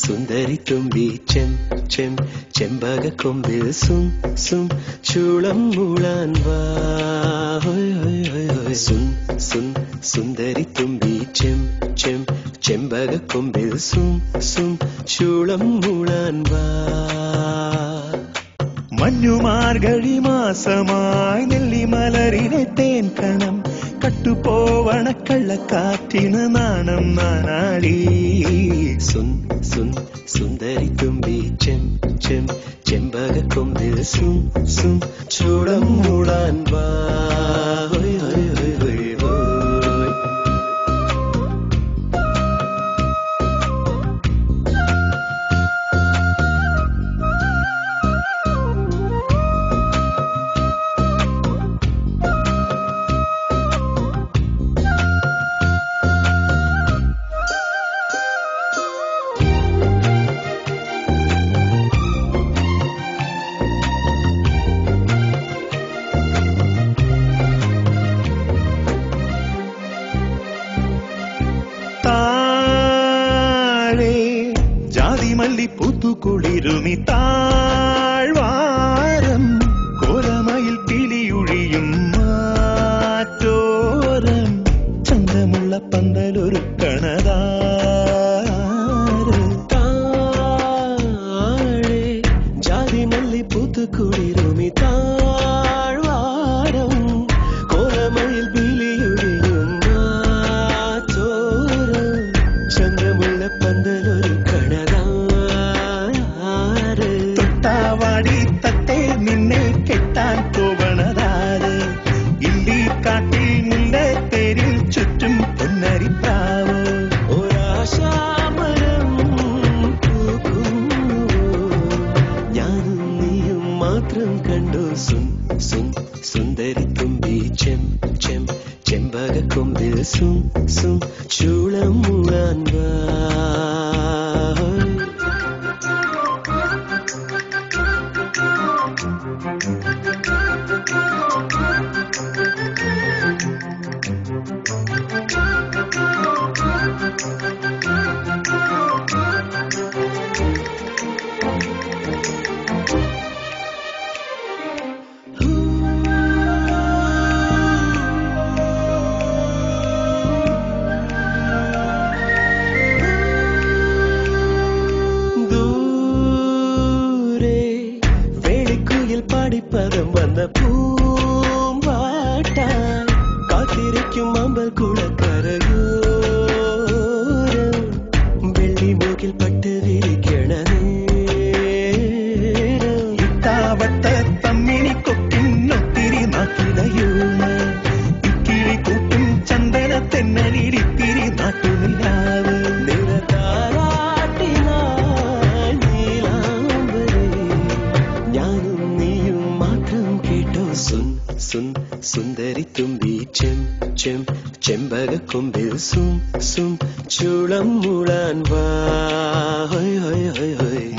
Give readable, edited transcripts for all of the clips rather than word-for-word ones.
സുന്ദരി തുമ്പി ചെം ചെം ചെമ്പക കൊമ്പിൽ സും സും ചൂളം മൂളാൻ വാ സും സും സുന്ദരി തുമ്പി ചെം ചെം ചെമ്പക കൊമ്പിൽ സും സും ചൂളം മൂളാൻ വാ മഞ്ഞുമാർഗഴി മാസമായി നെല്ലിമലരിനെ തേൻ കണം കട്ടുപോവണ കള്ളക്കാറ്റിന് നാണം നാനാടി സുൻ സുൻ സുന്ദരി തുമ്പി ചെം ചെം ചെമ്പക കൊമ്പിൽ സും സും ചൂളം മൂളാൻ വാ ജാതിമല്ലി പൂത്തുകുളിരുമി താഴ്വാരം കോലമയിൽ കിളിയൊഴിയും മാറ്റോരം ചന്തമുള്ള പന്തലൊരുക്കണതാര് താഴെ ജാതിമല്ലി പൂത്തുകുളിരുമി താഴ്വാരം കോലമയിൽ കിളിയൊഴിയും മാറ്റോരം ചന്തമുള്ള പന്തലൊരു തൊട്ടാവാടി തത്തേ നിന്നെ കെട്ടാൻ പോവണതാര് ഇല്ലി കാട്ടിൽ മുല്ലത്തേരിൽ ചുറ്റും പൊന്നരിപ്രാവ് ഒരാശാമരം ഞാനും നീയും മാത്രം കണ്ടു സുൻ സുൻ സുന്ദരി തുമ്പി ചെം ചെം ചെമ്പക കൊമ്പിൽ സും സും ചൂളം മൂളാൻ വാ പദം വന്ന പൂമ്പാട്ടാൻ കാത്തിരിക്കും അമ്പൽ കുളക്കരയോരം വെള്ളിമൂക്കിൽ പട്ട് വിരിക്കണ നേരം ഇത്താവട്ട തമ്മിണി കൊക്കിനൊത്തിരി നാട്ടിടയൂണ് ഇക്കിളി കൂട്ടും ചന്ദന തെന്നലിരിത്തിരി നാട്ടുനിലാവ് നിറതാരാട്ടിനാൾ നീലാംബരേ ഞാനും സുൻ സുൻ സുന്ദരി തുമ്പി ചെം ചെം ചെമ്പക കൊമ്പിൽ സും സും ചൂളം മൂളാൻ വാ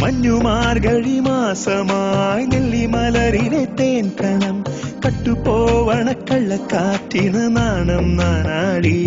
മഞ്ഞുമാർഗഴി മാസമായി നെല്ലിമലരിനെ തേൻ കണം കട്ടുപോവണ കള്ളക്കാറ്റിന് നാണം നാനാടി